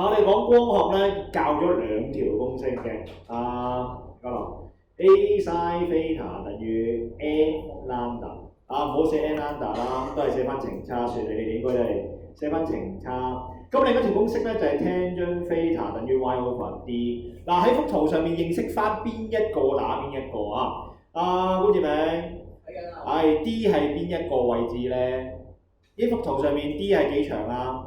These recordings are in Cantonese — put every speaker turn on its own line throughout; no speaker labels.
我哋講光學咧，教咗兩條公式嘅。嘉樂 A sin theta 等於 n lambda。唔好寫 n lambda 啦，都係寫翻程差算。你哋應該都係寫翻程差。咁另一條公式咧就係 tangent theta 等於 y over d。喺幅圖上面認識翻邊一個打邊一個啊？官志明，係 D 係邊一個位置咧？呢幅圖上面 D 係幾長啊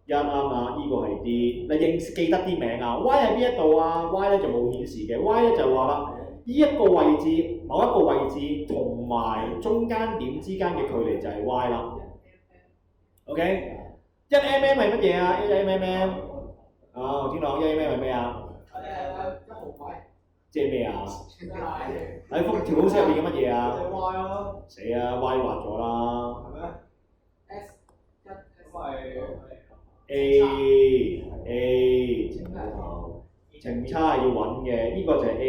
？1啱啊，呢個係 D。你記得啲名啊 ？Y 喺邊一度啊 ？Y 咧就冇顯示嘅。Y 咧就話啦，呢一個位置，某一個位置同埋中間點之間嘅距離就係 Y 啦。OK， 1mm 係乜嘢啊 ？1mm 天朗 1mm 係咩啊？
一毫米。
即係咩啊？喺幅條公式入邊嘅乜嘢啊？
Y 咯。
死啊 ！Y 畫咗啦。
係咩 ？S 係
A 程差係要揾嘅，呢個就係 A。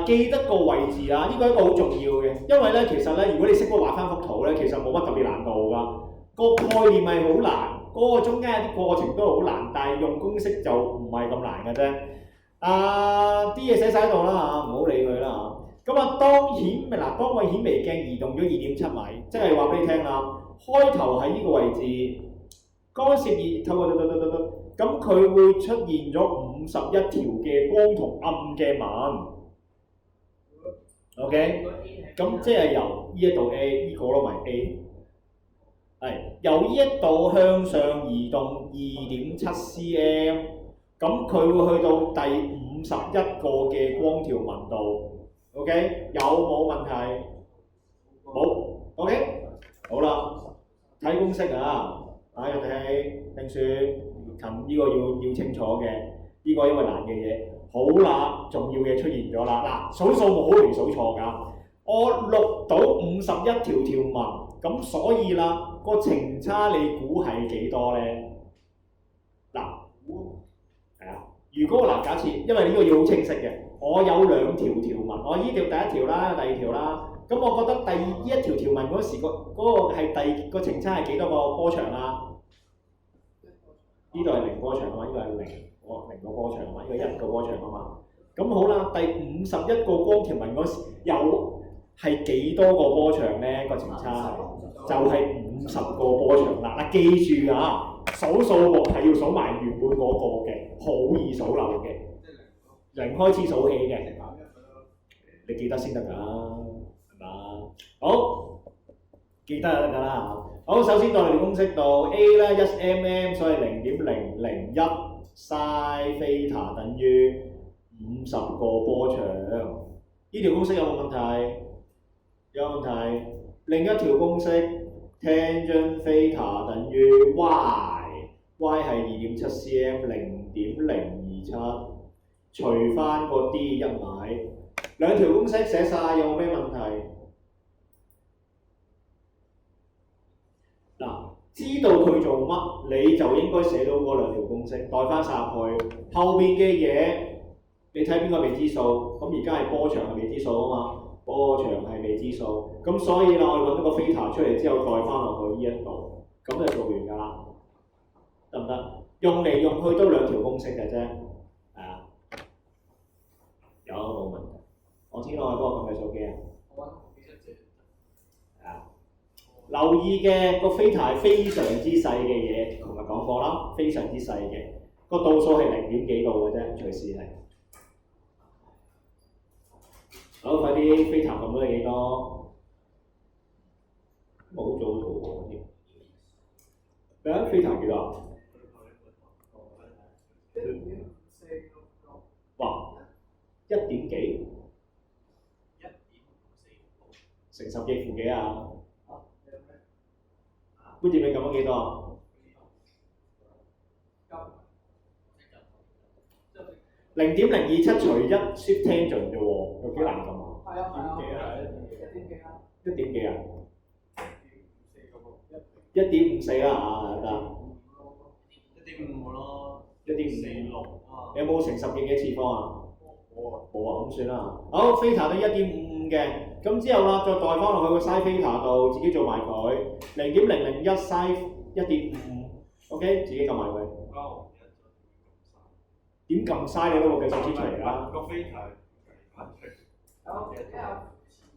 記得個位置啊，呢個係一個好重要嘅，因為咧其實咧，如果你識得畫翻幅圖咧，其實冇乜特別難度㗎。個概念係好難，嗰個中間有啲過程都好難，但係用公式就唔係咁難嘅啫。啲嘢寫晒喺度啦唔好理佢啦咁當個顯微鏡移動咗2.7米，即係話俾你聽啦，開頭喺呢個位置，干涉透過咁佢會出現咗51條嘅光同暗嘅紋。OK， 咁即係由呢一度 A 呢個咯，咪 A。係由呢一度向上移動2.7 cm， 咁佢會去到第51個嘅光條紋度。OK， 有冇問題？冇。OK， 好啦，睇公式啊！人哋定算近呢個要清楚嘅，呢個因為難嘅嘢。好啦，重要嘅出現咗啦！數數目好容易數錯㗎。我錄到51條紋，咁所以啦，個程差你估係幾多咧？如果假設，因為呢個要好清晰嘅，我有兩條紋，我呢條第一條啦，第二條啦，咁我覺得呢一條紋嗰時嗰個係個程差係幾多個波長啊？呢度係0波長啊嘛，呢個係0個波長啊嘛，呢個1個波長啊嘛。咁好啦，第51個光條紋嗰時有係幾多個波長咧？個程差就係50個波長啦。記住啊，數數目係要數埋原本嗰個嘅，好易數漏嘅，0開始數起嘅，你記得先得㗎，係嘛？好，記得就得㗎啦。好，首先到我哋公式度 A 咧1mm， 所以0.001 sin theta 等於50個波長。呢條公式有冇問題？有問題。另一條公式 tangent theta 等於 y 係2.7 cm， 0.027， 除翻個 d 1米。兩條公式寫晒，有冇咩問題？知道佢做乜，你就應該寫到嗰兩條公式，代翻晒入去。後面嘅嘢，你睇邊個未知數？咁而家係波長係未知數啊嘛，波長係未知數。咁所以啦，我哋揾到個 theta 出嚟之後，代翻落去呢一度，咁就做完㗎啦，得唔得？用嚟用去都兩條公式嘅啫，有冇問題？我知道我幫我撳計數機啊。留意嘅個 theta 係非常之細嘅嘢，琴日講過啦，非常之細嘅，個度數係0點幾度嘅啫，隨時係。好，快啲 theta 咁多係幾多？冇做圖喎添。咩啊 theta 幾多？哇，1點幾？乘10幾負幾啊？觀點你撳咗幾多啊？0.027除1 shift tangent 啫喎，有幾難撳啊？係啊，1點幾啊？1.54啦得。1.5咯。1.56啊。你有冇乘10嘅幾次方啊？冇啊，咁算啦。好 theta 都1.55嘅，咁之後啦，再代翻落去個 sin theta 度，自己做埋佢，0.001 sin 1.5。OK， 自己撳埋佢。點撳嘥你都冇計數出嚟啦。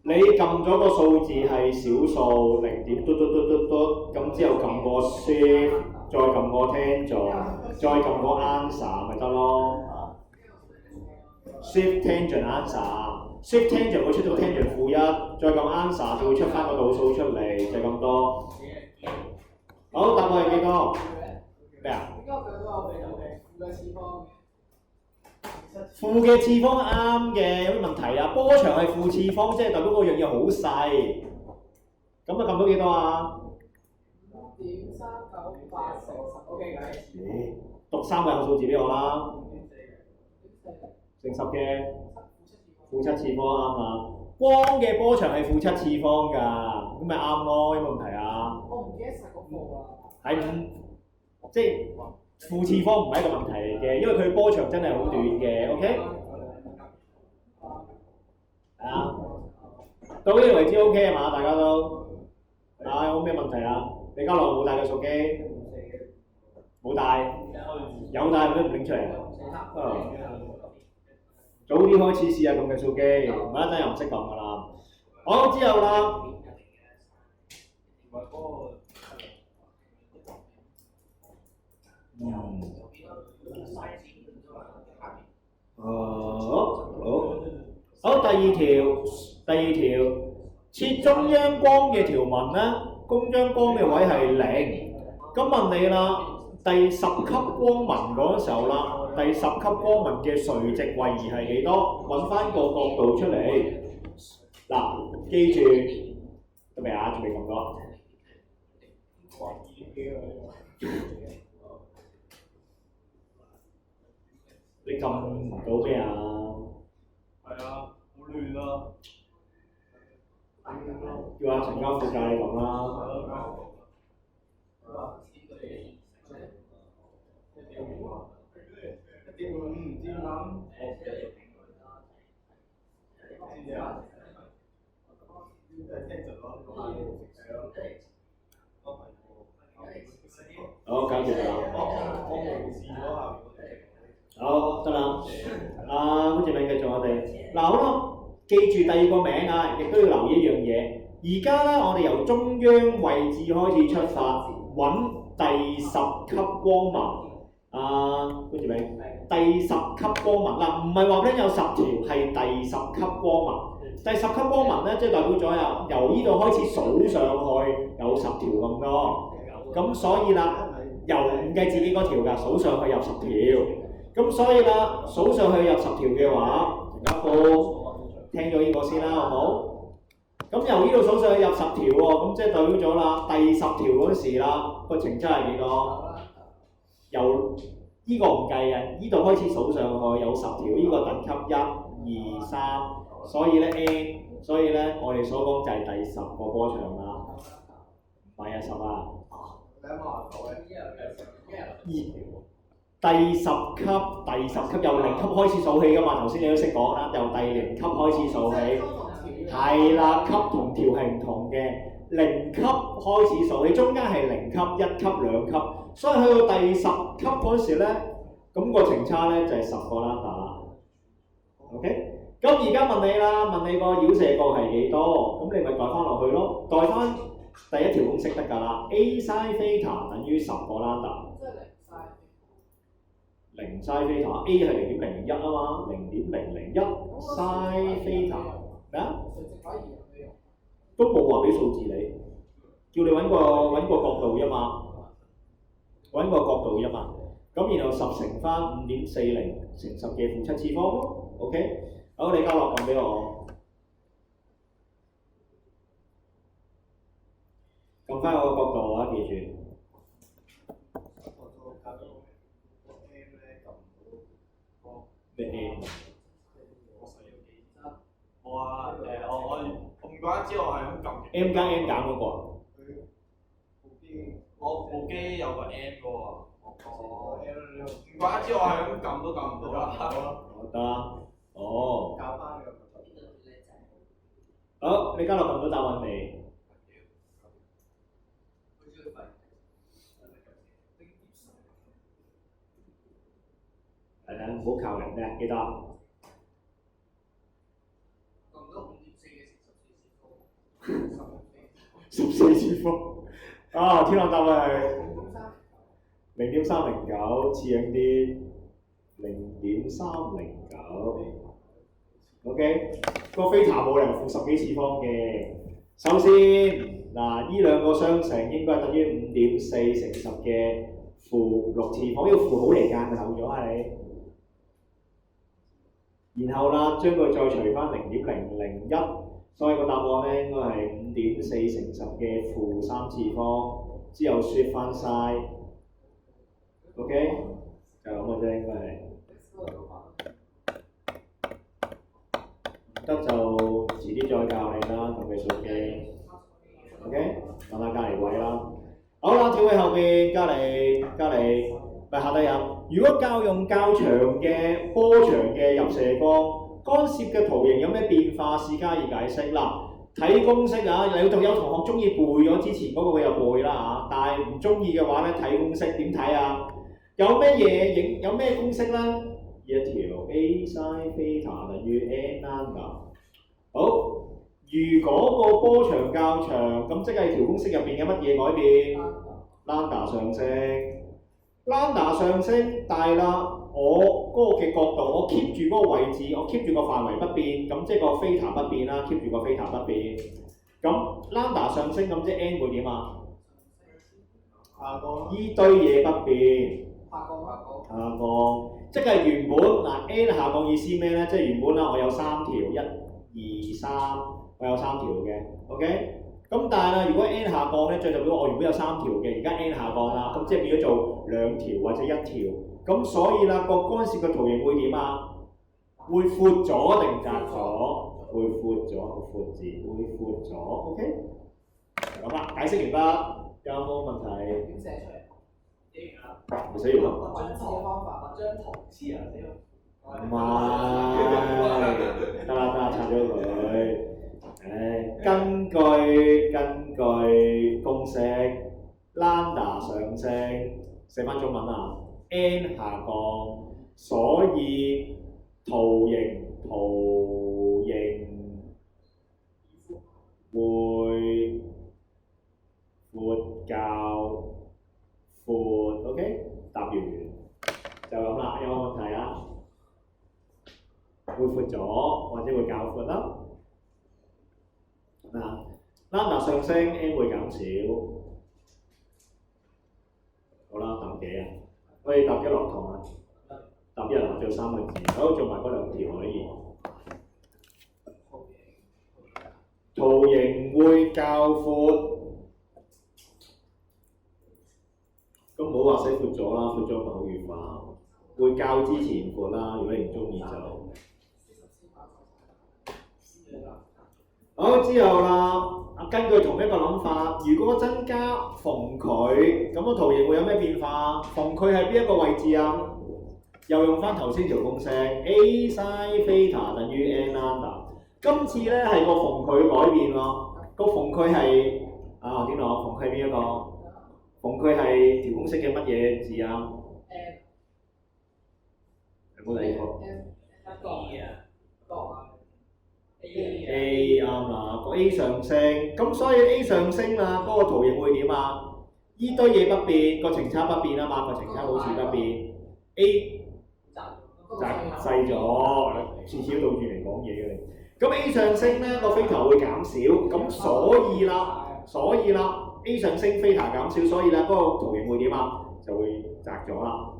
你撳咗個數字係小數0點嘟嘟嘟嘟嘟，咁之後撳個 shift， 再撳個 tangent， 再撳個 answer 咪得咯。shift tangent answer。Shift tangent 會出到 tangent -1， 再撳 answer 就會出翻個倒數出嚟，就咁多。好，答案係幾多？咩啊？負嘅次方啱嘅，有咩問題啊？波長係負次方，即係代表嗰樣嘢好細。咁啊撳到幾多啊？5.398×10，OK，讀3個有數字俾我啦。乘10嘅負7次方啱啊！光嘅波長係負7次方㗎，咁咪啱咯，有冇問題啊？我唔記得實個負啊。係即係負次方唔係一個問題嚟嘅，因為佢波長真係好短嘅 ，OK？ 係啊，到呢度為止 OK 係嘛？大家都有咩問題啊？李家樂冇帶個數機，冇帶，有帶都唔拎出嚟。早啲開始試下咁嘅數機，唔係一陣又唔識撳㗎啦。好，之後啦。好，第二條，設中央光嘅條紋咧，中央光嘅位係0。咁問你啦，第10級光紋嗰時候啦，第10級光紋嘅垂直位移係幾多？揾翻個角度出嚟。嗱，記住得未啊？仲未咁多。你撳唔到咩啊？係啊，好亂啊！叫阿陳家富教你撳啦。好，搞掂啦。好，得啦。好似咪繼續我哋嗱，好啦，記住第二個名啊，亦都要留意一樣嘢。而家咧，我哋由中央位置開始出發，揾第10級光紋。跟住咪第10級光紋嗱，唔係話咧有10條，係第10級光紋。第10級光紋咧，即係代表咗由呢度開始數上去有10條咁多。咁所以啦，由唔計自己嗰條㗎，數上去有10條。咁所以啦，數上去有10條嘅話，陳家富聽咗呢個先啦，好唔好？咁由呢度數上去有10條喎，咁即係代表咗啦，第10條嗰時啦，個程差係幾多？由呢個唔計嘅，呢度開始數上去有10條，呢個等級1、2、3，所以咧 N， 所以咧我哋所講就係第10個波長啦，唔係10啊。第10級由0級開始數起㗎嘛，頭先你都識講啦，由第0級開始數起，係啦，級同條係唔同嘅，0級開始數起，中間係0級、1級、2級，所以去到第10級嗰時咧，咁個程差咧就係10個lambda啦。OK， 咁而家問你啦，問你個繞射角係幾多？咁你咪代翻落去咯，代翻第一條公式得㗎啦 ，A sin theta 等於10個lambda。0 sin theta A 係0.001啊嘛，0.001 sin theta 咩啊？都冇話俾數字你，叫你揾個角度啫嘛，揾個角度啫嘛。咁然後10乘翻5.40乘10嘅負7次方咯 ，OK？ 好，你交落撳俾我，撳翻我個角度啊，記住。咩？我唔怪得知我係咁撳 M 加 N 減嗰個啊。我部機有個 M 嘅喎。唔怪得知我係咁撳都撳唔到啦。得啦。哦。好，你家樂撳到答案未？唔好靠人咩？記得。
咁多5.4嘅
14次方。啊，天朗答案係
0.3
0.309，似樣啲0.309。OK，個菲塔冇理由負10幾次方嘅。首先，嗱，呢兩個相乘應該係等於5.4乘10嘅負6次方，呢個負好離間漏咗係。然後啦，將佢再除翻0.001，所以個答案咧應該係5.4乘10嘅負3次方，之後説翻晒。OK， 就咁嘅啫，應該係。唔得就遲啲再教你啦，同計數機。OK， 揾下隔離位啦。好啦，跳去後邊，隔離，咪下低有。如果較用較長嘅波長嘅入射光，干涉嘅圖形有咩變化？試加以解釋。嗱，睇公式啊，有同學中意背咗之前嗰個佢就背啦嚇，但係唔中意嘅話咧，睇公式點睇啊？有咩嘢影？有咩公式咧？一條 A sin theta 等於 n lambda。好。如果個波長較長，咁即係條公式入邊有乜嘢改變 ？lambda 上升 ，lambda 上升，但係啦，我嗰個嘅角度，我 keep 住嗰個位置，我 keep 住個範圍不變，咁即係個 theta 不變啦 ，keep 住個 theta 不變。咁 lambda 上升，咁即係 n 會點啊？
下降。
依堆嘢不變。
下降。
下降，即係原本嗱 n 下降意思咩咧？即係原本啦，我有3條，1、2、3。我有3條嘅 ，OK， 咁但係啦，如果 n 下降咧，最代表我原本有3條嘅，而家 n 下降啦，咁即係變咗做2條或者1條，咁所以啦，個干涉嘅圖形會點啊？會闊咗定窄咗？會闊咗，個闊字會闊咗 ，OK， 咁啦，解釋完畢，有冇問題？
點寫出嚟？
你寫完啦。
畫張圖嘅方法，畫張圖黐啊屌！
唔係，得啦，拆咗佢。根據公式 ，lambda 上升，寫翻中文啊 ，n 下降，所以圖形會闊較闊 ，OK， 答完就咁啦，有冇問題啊？會闊咗或者會較闊啦。lambda 上升 ，n 會減少。好啦，答幾啊？可以答1落堂啊？答1啊，做3個字，好，做埋嗰2條可以。圖形會較闊，咁唔好話寫闊咗啦，闊咗咪好語化。會較之前闊啦，如果你唔中意就。好，之後啦，根據同一個諗法，如果增加縫距，咁個圖形會有咩變化？縫距係邊一個位置啊？又用翻頭先條公式 ，A sin theta 等於 n lambda。今次咧係個縫距改變咯，個縫距係啊點講？縫距係邊一個？縫距係條公式嘅乜嘢字啊？有冇理過？ A 啱啦，個 A 上升，咁所以 A 上升啦，嗰個圖形會點啊？依堆嘢不變，個程差不變啊嘛，個程差保持不變。A 窄細咗，次次都倒住嚟講嘢嘅。咁 A 上升咧，個 theta 會減少，咁所以啦 ，A 上升 theta 減少，所以咧嗰個圖形會點啊？就會窄咗啦。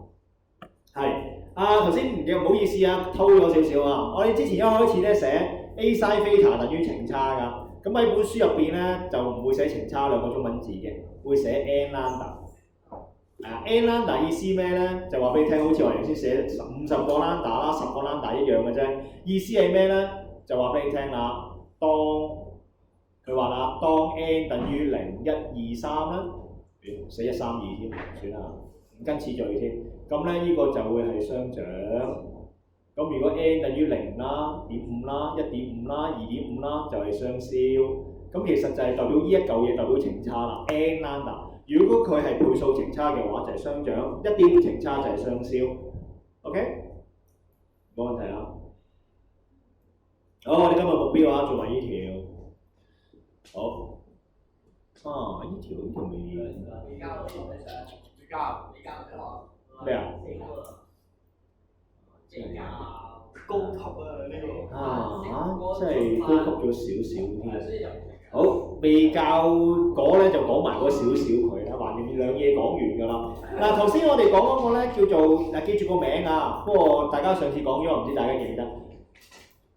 係啊，頭先唔好意思啊，偷咗少少啊。我哋之前一開始咧寫 A sin theta 等於程差㗎，咁喺本書入邊咧就唔會寫程差兩個中文字嘅，會寫 n lambda。n lambda 意思咩咧？就話俾你聽，好似我頭先寫50個 lambda 啦，10個 lambda 一樣嘅啫。意思係咩咧？就話俾你聽啦，佢話啦，當 n 等於0、1、2、3啦，寫1、3、2添，算啦，唔跟次序添。咁咧呢個就會係相長。咁如果 n 等於0啦、0.5啦、1.5啦、2.5啦，就係相消。咁其實就係代表呢一嚿嘢代表程差啦 ，n lambda。如果佢係倍數程差嘅話，就係相長；1.5程差就係相消。OK？冇問題啦。好，我哋今日目標啊，做埋呢條。好。啊，呢條未。
你教我做咩上？你教咩學？
咩啊？
高級啊呢個。
真係高級咗少少添。好，未教嗰咧就講埋嗰少少佢啦，橫掂兩嘢講完㗎啦。嗱，頭先我哋講嗰個咧叫做記住個名啊，不過大家上次講咗，唔知大家記唔記得？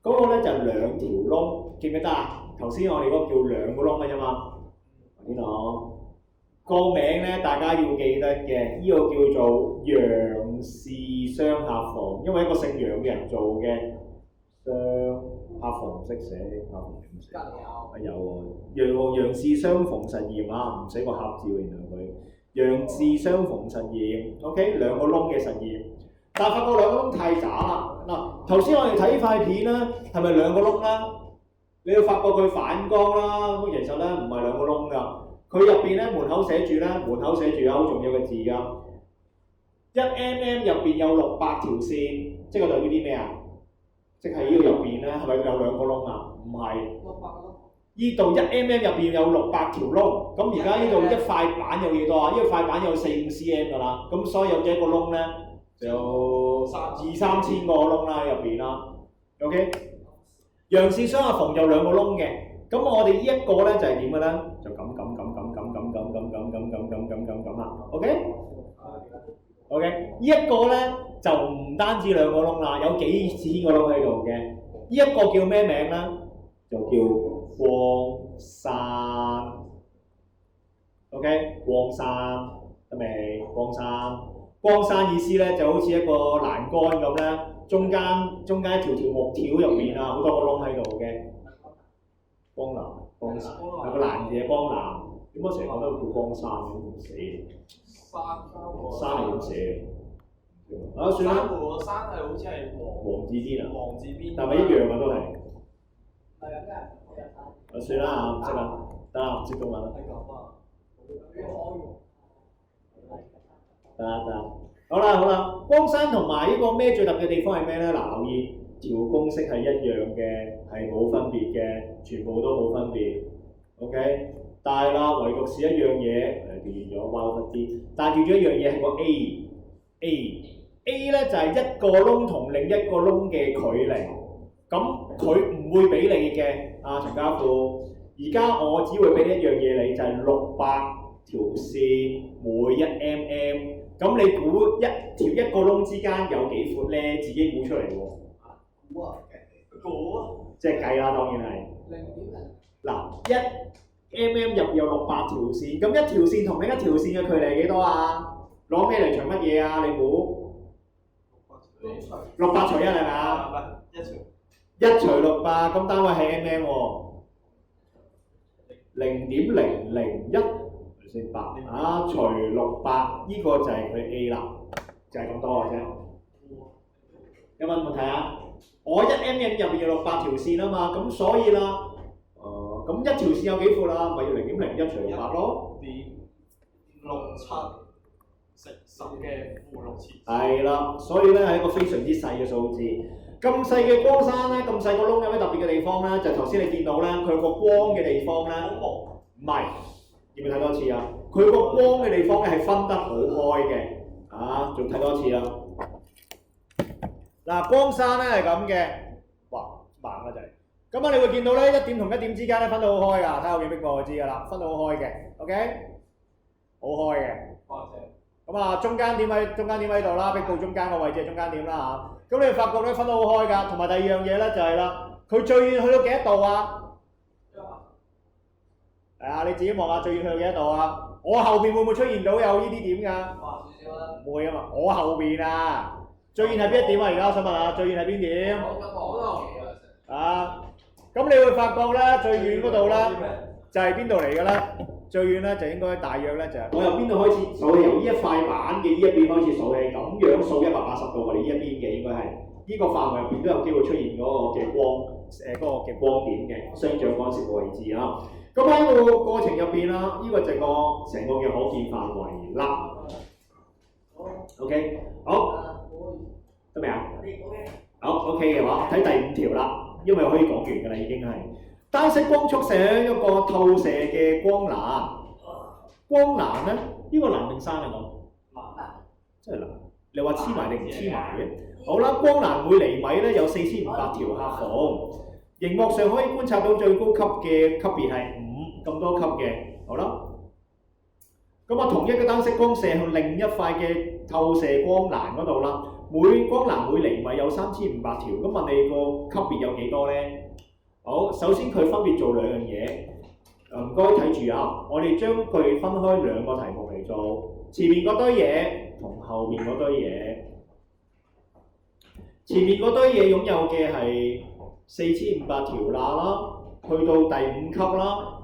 嗰個咧就兩條窿，記唔記得啊？頭先我哋嗰個叫兩個窿嘅啫嘛。呢度個名咧，大家要記得嘅，呢個叫做楊氏雙客房，因為一個姓楊嘅人做嘅雙客房唔識寫，客房點寫？有喎，楊氏雙縫實驗啊，唔使個合字原來佢楊氏雙縫實驗 ，OK 兩個窿嘅實驗，但係發覺兩個窿太渣啦。嗱，頭先我哋睇塊片啦，係咪兩個窿啦？你要發覺佢反光啦，咁其實咧唔係兩個窿㗎。佢入邊咧門口寫住有好重要嘅字㗎。1mm 入邊有600條線，即係代表啲咩啊？即係呢度入邊咧係咪有兩個窿啊？唔係。呢度1mm 入邊有600條窿，咁而家呢度一塊板有幾多啊？呢個塊板有4-5cm 㗎啦，咁所以有幾多個窿咧？就有2-3千個窿啦喺入邊啦。OK。楊氏雙客縫有兩個窿嘅，咁我哋呢一個咧就係點嘅咧？就咁啦 ，OK？OK， 呢一個咧就唔單止兩個窿啦，有幾千個窿喺度嘅。呢一個叫咩名咧？就叫光山 ，OK？ 光山得未？光山意思咧就好似一個欄杆咁咧。中間一條木條入邊啊，好多個窿喺度嘅。光南，有個欄字嘅光南，點解成日覺得叫光山嘅唔死？山係點寫？算啦。
山係好似係
黃字邊啊？
黃字邊。
但係咪一樣啊？都係。
係啊，
算啦，唔識啦，得啦，唔識中文啦。得。好啦，光山同埋呢個咩最特別嘅地方係咩咧？嗱，留意條公式係一樣嘅，係冇分別嘅，全部都冇分別。OK， 但係啦，唯獨是一樣嘢，調轉咗彎忽啲，但係調轉一樣嘢係個 A 咧就係一個窿同另一個窿嘅距離，咁佢唔會俾你嘅，陳家富。而家我只會俾一樣嘢你，就係600條線每1mm。咁你估一個窿之間有幾闊咧？自己估出嚟喎。估即係計啦，當然係。嗱，1mm 入有600條線，咁一條線同另一條線嘅距離係幾多啊？攞咩嚟除乜嘢啊？你估？600除1係咪啊？1除600，咁單位係 mm 喎。0.001。8啊，除600，呢個就係佢 A 啦，就係咁多嘅啫。有冇問題啊？我1mm入邊有600條線啊嘛，咁所以啦，咁一條線有幾闊啦？咪要0.01除600咯。
0.67乘10嘅負6000。
係啦，所以咧係一個非常之細嘅數字。咁細嘅光山咧，咁細個窿有咩特別嘅地方咧？就頭先你見到咧，佢個光嘅地方咧，唔係。要唔要睇多次啊？佢個光嘅地方咧係分得好開嘅，仲睇多次啦。嗱，光山咧係咁嘅，哇，盲啊就係。咁啊，你會見到咧一點同一點之間咧分得好開㗎，睇後面邊個就知㗎啦，分得好開嘅 ，OK， 好開嘅。咁啊，中間點喺度啦，壁布中間個位置係中間點啦嚇。咁你發覺咧分得好開㗎，同埋第二樣嘢咧就係啦，佢最遠去到幾多度啊？係啊，你自己望下最遠去到幾多度啊？我後邊會唔會出現到有呢啲點㗎？唔會啊嘛，我後邊啊，最遠係邊一點啊？而家我想問下，最遠係邊點？咁你會發覺咧，最遠嗰度咧就係邊度嚟嘅咧？最遠咧就應該大約咧就係我由邊度開始數起？由呢一塊板嘅呢一邊開始數起，咁樣數180度，我哋呢一邊嘅應該係呢個範圍入邊都有機會出現嗰個嘅光點嘅雙掌干涉嘅位置啊。咁喺個過程入邊啦，呢個就係個成個嘅可見範圍啦。OK， 好，得未啊？好。OK 嘅話，睇第5條啦，因為可以講完㗎啦，已經係單色光束射一個透射嘅光欄。光欄咧，呢個欄定山啊咁？真係欄。你話黐埋定唔黐埋嘅？好啦，光欄每厘米咧有4500條刻縫，熒幕上可以觀察到最高級嘅級別係5咁多級嘅。好啦，咁啊同一個單色光射向另一塊嘅透射光欄嗰度啦。光欄每厘米有3500條，咁問你個級別有幾多咧？好，首先佢分別做兩樣嘢，唔該睇住啊！我哋將佢分開兩個題目嚟做，前面嗰堆嘢同後面嗰堆嘢。前面嗰堆嘢擁有嘅係4500條罅啦，去到第5級啦。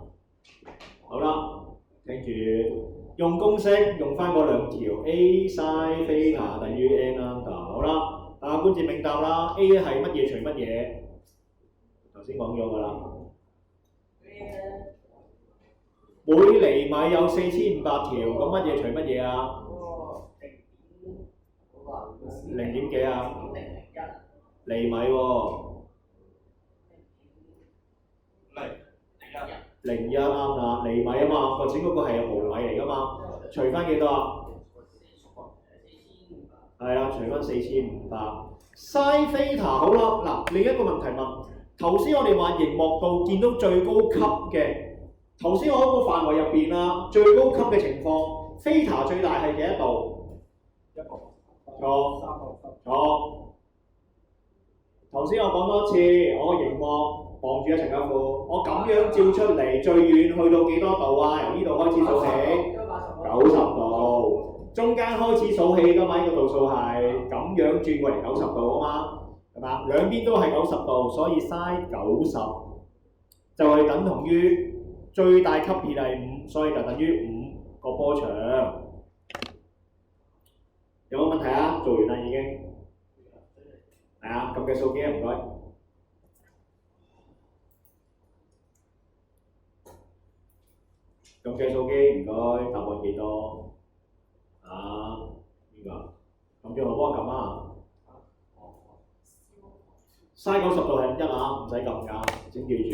好啦，聽住用公式用翻嗰兩條 A sin theta 等於 n lambda。好啦，觀節明答啦。A 係乜嘢除乜嘢？頭先講咗㗎啦。每厘米有4500條，咁乜嘢除乜嘢啊？0點幾啊？厘米喎。01啱啦，厘米啊嘛，或者嗰個係毫米嚟㗎嘛，除翻幾多啊？係啦，除翻4500。sin theta 好啦，嗱另一個問題問，頭先我哋話熒幕度見到最高級嘅，頭先我嗰個範圍入邊啦，最高級嘅情況 theta 最大係幾多度？1個。錯。頭先我講多次，我個熒幕望住陳家富，我咁樣照出嚟，最遠去到幾多度啊？由呢度開始數起，90度，中間開始數起㗎嘛？呢個度數係咁樣轉過嚟90度啊嘛，係嘛？兩邊都係90度，所以 sin 90就係等同於最大級別係5，所以就等於5個波長。有冇問題啊？做完啦已經。係啊，撳計數機啊，唔該。撳計數機唔該，答案幾多？啊，邊個？撳住我幫我撳啊。sin 90度係1啊，唔使撳㗎，請記住。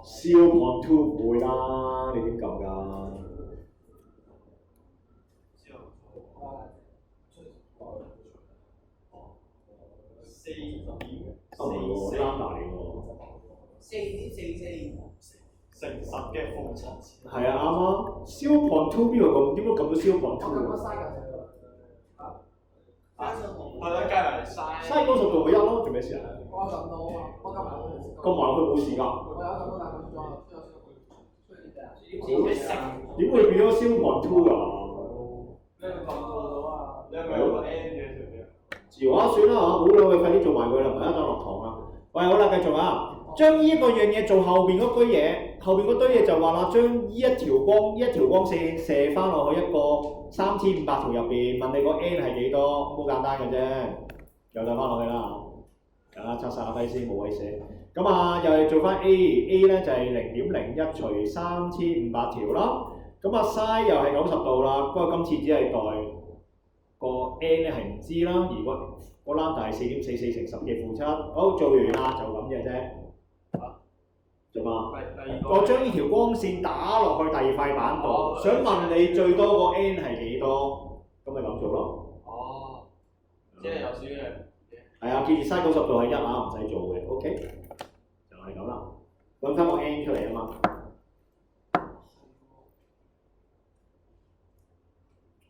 0.2唔會啦，你點撳㗎？lambda 嚟喎。誠實嘅方程式。係啊，啱啊。0.2邊度咁？點解撳到0.2？係啦，加埋 sin 90度咪1咯，做咩事啊？我撳到啊嘛，我撳埋佢。撳埋佢冇事㗎。我有撳到，但係撳咗。點會變咗0.2㗎？你係咪撳到啊？你係咪有個 n 嘅條嘢？字話算啦嚇，好啦，快啲做埋佢啦，唔係一陣落堂啦。喂，好啦，繼續啊！將呢一個樣嘢做後邊嗰堆嘢，後邊嗰堆嘢就話啦，將呢一條光線射翻落去一個3500條入邊，問你個 n 係幾多？好簡單嘅啫，又就翻落去啦。啊，拆晒下低先，冇位寫。咁啊，又係做翻 A 咧就係0.01除3500條啦。咁啊 sin 又係90度啦，不過今次只係代個 n 咧係唔知啦，如果個 lambda 係4.44乘10嘅負7。好，做完啦，就咁嘅啫。做嘛？我將呢條光線打落去第2塊板度，想問你最多個 n 係幾多？咁咪咁做咯。哦，即係有少嘅。係啊，記住 sin 90度係1啊，唔使做嘅。OK， 就係咁啦。揾翻個 n 出嚟啊嘛。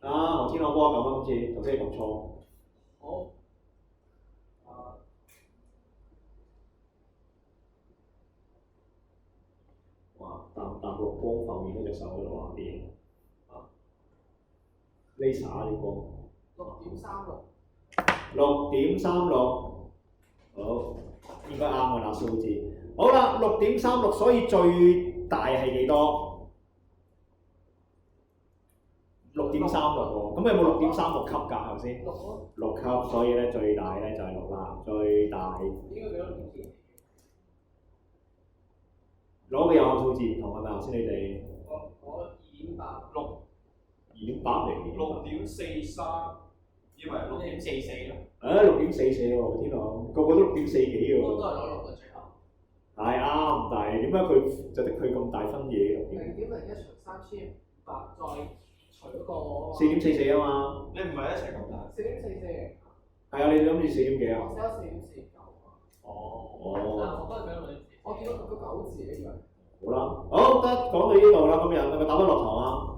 啊，何天我幫我撳啊，好似頭先撳錯。好。哇！搭落光後面嗰隻手喺度畫啲啊 ，laser 啲光。6.36。好，應該啱㗎啦，數字。好啦，6.36，所以最大係幾多？6.36喎，咁有冇6.36級㗎？頭先6級，所以咧最大咧就係6啦，最大。攞嘅有效數字唔同係咪？頭先你哋我2.8，2.8嚟。6.43，
以為6.44咯。
6.44喎，天啊，個個都6.4幾喎。
都係攞6嘅最後。
係啱，但係點解佢就得佢咁大分嘢
0.01除3500再除嗰個。
4.44啊嘛。
你唔係一齊咁大
4.44。
係啊，你諗住4點幾啊？
我寫咗4.49。
哦。
我見到個9字嘅以為。
好啦，好得講到呢度啦，今日係咪打得落堂啊？